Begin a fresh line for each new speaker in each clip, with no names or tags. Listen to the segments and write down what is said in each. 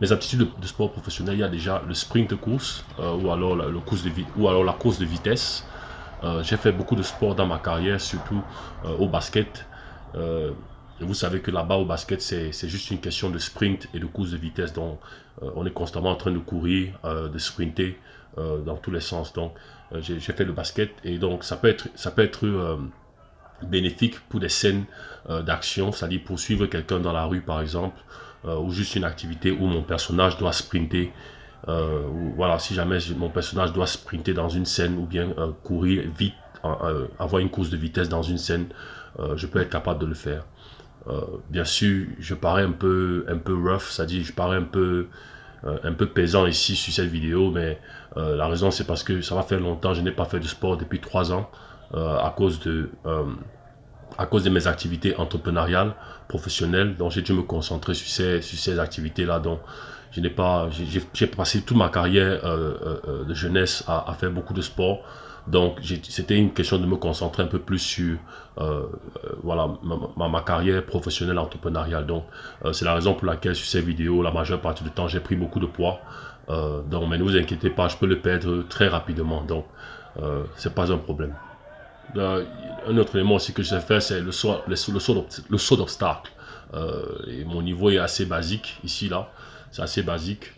Mes aptitudes de sport professionnel, il y a déjà le sprint course ou alors la course de vitesse. J'ai fait beaucoup de sport dans ma carrière, surtout au basket. Euh, Vous savez que là-bas au basket, c'est juste une question de sprint et de course de vitesse. Donc, on est constamment en train de courir, de sprinter dans tous les sens. Donc, j'ai fait le basket et donc ça peut être bénéfique pour des scènes d'action, c'est-à-dire poursuivre quelqu'un dans la rue par exemple, ou juste une activité où mon personnage doit sprinter. Ou voilà, si jamais mon personnage doit sprinter dans une scène ou bien courir vite, avoir une course de vitesse dans une scène, je peux être capable de le faire. Bien sûr, je parais un peu rough, c'est-à-dire je parais un peu pesant ici sur cette vidéo, mais la raison c'est parce que ça va faire longtemps, je n'ai pas fait de sport depuis 3 ans à cause de mes activités entrepreneuriales, professionnelles. Donc j'ai dû me concentrer sur ces activités-là. Donc je n'ai pas, j'ai passé toute ma carrière de jeunesse à faire beaucoup de sport. Donc c'était une question de me concentrer un peu plus sur voilà, ma carrière professionnelle entrepreneuriale. Donc c'est la raison pour laquelle sur ces vidéos, la majeure partie du temps, j'ai pris beaucoup de poids. Donc mais ne vous inquiétez pas, je peux le perdre très rapidement. Donc c'est pas un problème. Un autre élément aussi que je sais faire, c'est le saut d'obstacle. Et mon niveau est assez basique ici, là. C'est assez basique.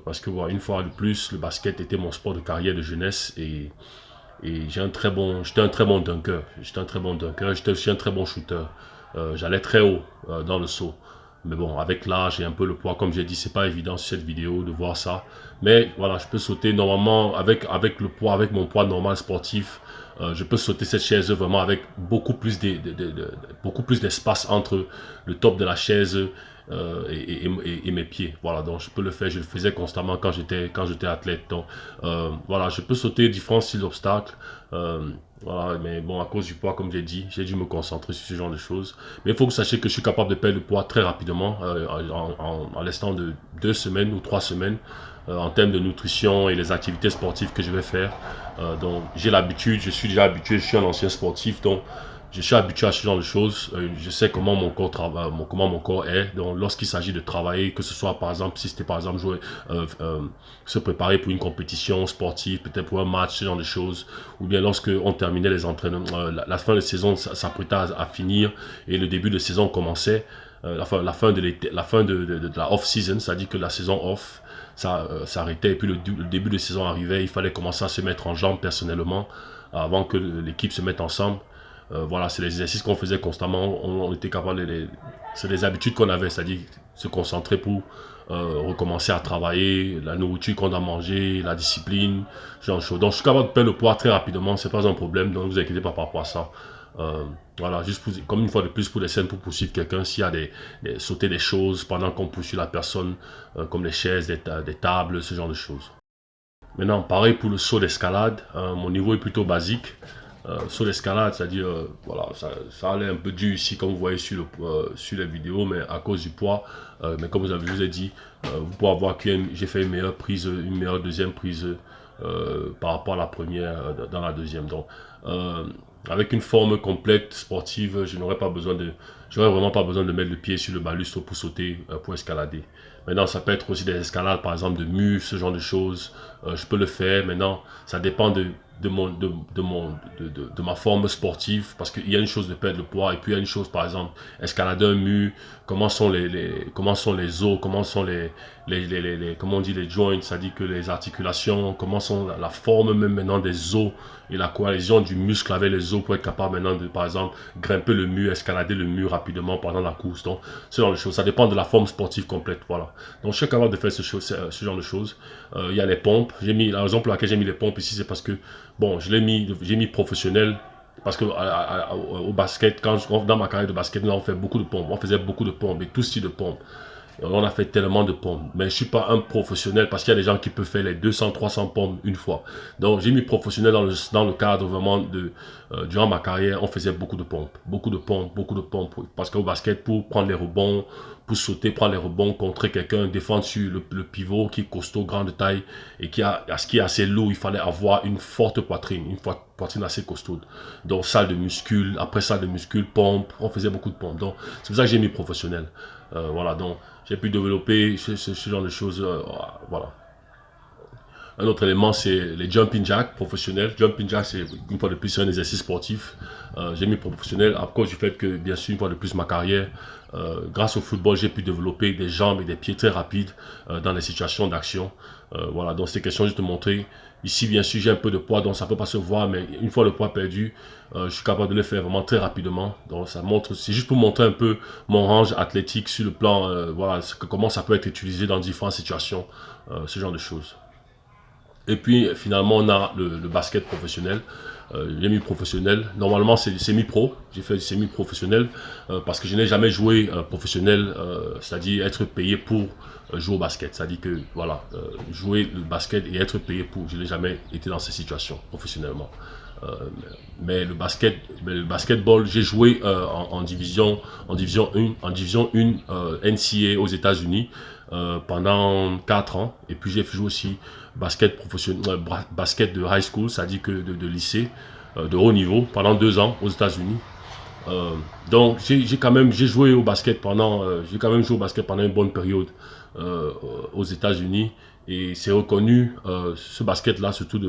Parce que, voilà, une fois de plus, le basket était mon sport de carrière de jeunesse et j'étais un très bon dunker. J'étais aussi un très bon shooter. J'allais très haut dans le saut. Mais bon, avec l'âge et un peu le poids, comme j'ai dit, c'est pas évident sur cette vidéo de voir ça. Mais voilà, je peux sauter normalement avec le poids, avec mon poids normal sportif. Je peux sauter cette chaise vraiment avec beaucoup plus d'espace entre le top de la chaise et mes pieds. Voilà, donc je peux le faire. Je le faisais constamment quand j'étais athlète. Donc voilà, je peux sauter différents styles d'obstacles. Voilà, mais bon, à cause du poids, comme j'ai dit, j'ai dû me concentrer sur ce genre de choses. Mais il faut que vous sachiez que je suis capable de perdre le poids très rapidement, en l'espace de 2 semaines ou 3 semaines, en termes de nutrition et les activités sportives que je vais faire. Donc j'ai l'habitude, je suis déjà habitué, je suis un ancien sportif, donc je suis habitué à ce genre de choses. Je sais comment mon corps travaille, comment mon corps est. Donc lorsqu'il s'agit de travailler, que ce soit par exemple, si c'était par exemple jouer, se préparer pour une compétition sportive, peut-être pour un match, ce genre de choses, ou bien lorsque on terminait les entraînements, la fin de saison s'apprêtait à finir et le début de saison commençait. La fin de la off-season, c'est-à-dire que la saison off, ça s'arrêtait et puis le début de saison arrivait, il fallait commencer à se mettre en jambes personnellement avant que l'équipe se mette ensemble. Voilà, c'est les exercices qu'on faisait constamment, on était capable c'est des habitudes qu'on avait, c'est-à-dire se concentrer pour recommencer à travailler, la nourriture qu'on a mangée, la discipline, ce genre de choses. Donc je suis capable de perdre le poids très rapidement, c'est pas un problème, donc ne vous inquiétez pas par rapport à ça. Voilà, juste comme une fois de plus pour les scènes, pour poursuivre quelqu'un, s'il y a sauter des choses pendant qu'on poursuit la personne, comme les chaises, des tables, ce genre de choses. Maintenant, pareil pour le saut d'escalade, mon niveau est plutôt basique. Saut d'escalade, c'est-à-dire, voilà, ça allait un peu dur ici, comme vous voyez sur les vidéos, mais à cause du poids, mais comme je vous ai dit, vous pouvez voir que j'ai fait une meilleure prise, une meilleure deuxième prise par rapport à la première dans la deuxième. Donc, avec une forme complète sportive, j'aurais vraiment pas besoin de mettre le pied sur le balustre pour sauter, pour escalader. Maintenant, ça peut être aussi des escalades, par exemple, de murs, ce genre de choses. Je peux le faire. Maintenant, ça dépend de ma forme sportive, parce qu'il y a une chose de perdre le poids, et puis il y a une chose, par exemple, escalader un mur, comment sont les os, comment sont comment on dit, les joints, c'est-à-dire que les articulations, comment sont la forme même maintenant des os et la cohésion du muscle avec les os pour être capable maintenant de, par exemple, grimper le mur, escalader le mur rapidement pendant la course. Donc, ce genre de choses, ça dépend de la forme sportive complète, voilà. Donc, je suis capable de faire ce genre de choses. Il y a les pompes. La raison pour laquelle j'ai mis les pompes ici, c'est parce que, bon, j'ai mis professionnel. Parce que au basket, dans ma carrière de basket, là, on fait beaucoup de pompes. On faisait beaucoup de pompes et tout style de pompes. On a fait tellement de pompes. Mais je ne suis pas un professionnel parce qu'il y a des gens qui peuvent faire les 200, 300 pompes une fois. Donc, j'ai mis professionnel dans le cadre vraiment durant ma carrière, on faisait beaucoup de pompes. Beaucoup de pompes, beaucoup de pompes. Parce qu'au basket, pour prendre les rebonds, pour sauter, prendre les rebonds, contrer quelqu'un, défendre sur le pivot qui est costaud, grande taille et qui est assez lourd, il fallait avoir une forte poitrine. Une poitrine assez costaude. Donc salle de muscule, après salle de muscule, pompe, on faisait beaucoup de pompes. Donc c'est pour ça que j'ai mis professionnel. Voilà, donc j'ai pu développer ce genre de choses. Voilà. Un autre élément, c'est les jumping jacks professionnels. Jumping jacks, c'est une fois de plus un exercice sportif. J'ai mis professionnel à cause du fait que, bien sûr, une fois de plus, ma carrière, grâce au football, j'ai pu développer des jambes et des pieds très rapides dans les situations d'action. Voilà, donc c'est question juste de montrer. Ici, bien sûr, j'ai un peu de poids, donc ça ne peut pas se voir, mais une fois le poids perdu, je suis capable de le faire vraiment très rapidement. Donc ça montre, c'est juste pour montrer un peu mon range athlétique sur le plan, voilà, comment ça peut être utilisé dans différentes situations, ce genre de choses. Et puis finalement on a le basket professionnel. J'ai mis professionnel. Normalement c'est du semi-pro. J'ai fait du semi-professionnel parce que je n'ai jamais joué professionnel, c'est-à-dire être payé pour jouer au basket. C'est-à-dire que voilà, jouer le basket et être payé pour. Je n'ai jamais été dans ces situations professionnellement. Euh, mais le basketball, j'ai joué en division 1, NCAA aux États-Unis pendant 4 ans. Et puis j'ai joué aussi basket professionnel, basket de high school, c'est-à-dire que de lycée, de haut niveau, pendant 2 ans aux États-Unis. Donc j'ai joué au basket j'ai quand même joué au basket pendant une bonne période aux États-Unis. Et c'est reconnu, ce basket-là, surtout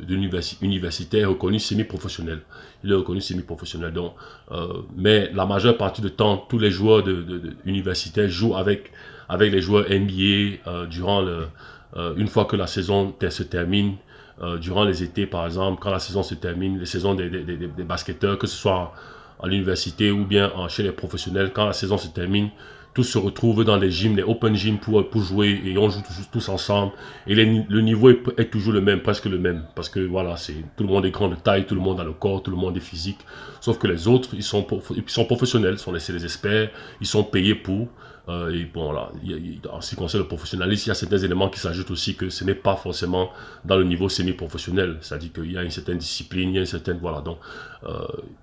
universitaire, est reconnu semi-professionnel. Il est reconnu semi-professionnel. Donc, mais la majeure partie du temps, tous les joueurs universitaires jouent avec les joueurs NBA une fois que la saison se termine. Durant les étés, par exemple, quand la saison se termine, les saisons des basketteurs, que ce soit à l'université ou bien chez les professionnels, quand la saison se termine, tous se retrouvent dans les gyms, les open gyms pour jouer et on joue tous ensemble. Et le niveau est toujours le même, presque le même. Parce que voilà, tout le monde est grand de taille, tout le monde a le corps, tout le monde est physique. Sauf que les autres, ils sont professionnels, c'est les experts, ils sont payés pour. Et bon, là, en ce qui concerne le professionnalisme, il y a certains éléments qui s'ajoutent aussi que ce n'est pas forcément dans le niveau semi-professionnel. C'est-à-dire qu'il y a une certaine discipline, il y a une certaine. Voilà, donc,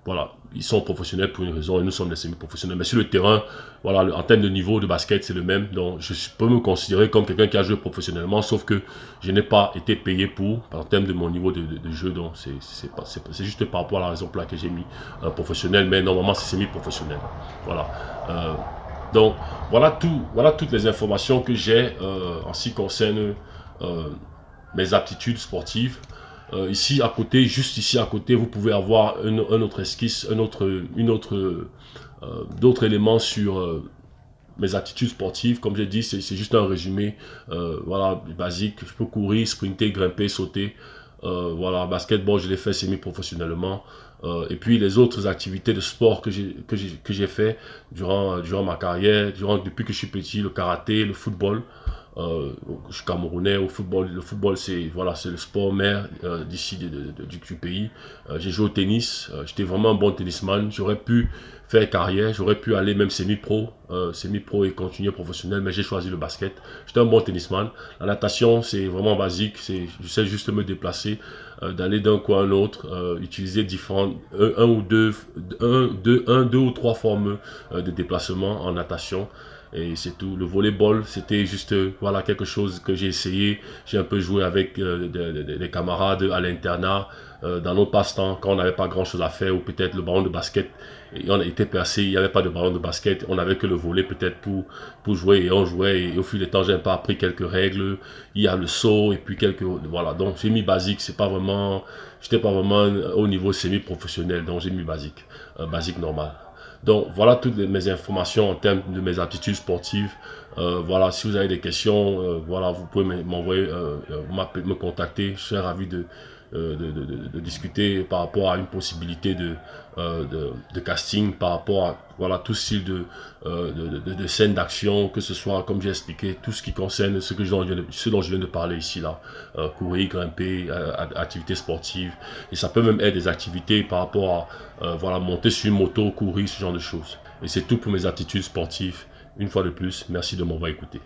voilà, ils sont professionnels pour une raison et nous sommes des semi-professionnels. Mais sur le terrain, voilà, en termes de niveau de basket, c'est le même. Donc, je peux me considérer comme quelqu'un qui a joué professionnellement, sauf que je n'ai pas été payé pour, en termes de mon niveau de jeu. Donc, c'est juste par rapport à la raison pour laquelle j'ai mis professionnel, mais normalement, c'est semi-professionnel. Voilà. Donc, voilà toutes les informations que j'ai en ce qui concerne mes aptitudes sportives. Ici à côté, juste ici à côté, vous pouvez avoir un autre esquisse, d'autres éléments sur mes aptitudes sportives. Comme j'ai dit, c'est juste un résumé, voilà, basique. Je peux courir, sprinter, grimper, sauter. Voilà, basketball, je l'ai fait semi-professionnellement. Et puis les autres activités de sport que j'ai fait durant ma carrière, depuis que je suis petit, le karaté, le football. Je suis camerounais au football. Le football, c'est le sport mère d'ici du pays. J'ai joué au tennis. J'étais vraiment un bon tennisman. J'aurais pu faire carrière. J'aurais pu aller même semi-pro et continuer professionnel. Mais j'ai choisi le basket. J'étais un bon tennisman. La natation, c'est vraiment basique. Je sais juste me déplacer, d'aller d'un coin à un autre, utiliser différentes, deux ou trois formes de déplacement en natation. Et c'est tout. Le volleyball, c'était juste voilà, quelque chose que j'ai essayé. J'ai un peu joué avec des camarades à l'internat, dans nos passe-temps, quand on n'avait pas grand-chose à faire, ou peut-être le ballon de basket. Et on a été placé, il n'y avait pas de ballon de basket. On n'avait que le volley peut-être pour jouer. Et on jouait. Et au fil du temps, j'ai un peu appris quelques règles. Il y a le saut et puis quelques... Voilà, donc j'ai mis basique. C'est pas vraiment... J'étais pas vraiment au niveau semi-professionnel. Donc j'ai mis basique. Basique normal. Donc voilà toutes mes informations en termes de mes aptitudes sportives. Voilà, si vous avez des questions, voilà, vous pouvez m'envoyer, me contacter. Je serai ravi de discuter par rapport à une possibilité de casting, par rapport à voilà, tout style de scène d'action, que ce soit, comme j'ai expliqué, tout ce qui concerne ce dont je viens de parler ici, là, courir, grimper, activités sportives. Et ça peut même être des activités par rapport à voilà, monter sur une moto, courir, ce genre de choses. Et c'est tout pour mes aptitudes sportives. Une fois de plus, merci de m'avoir écouté.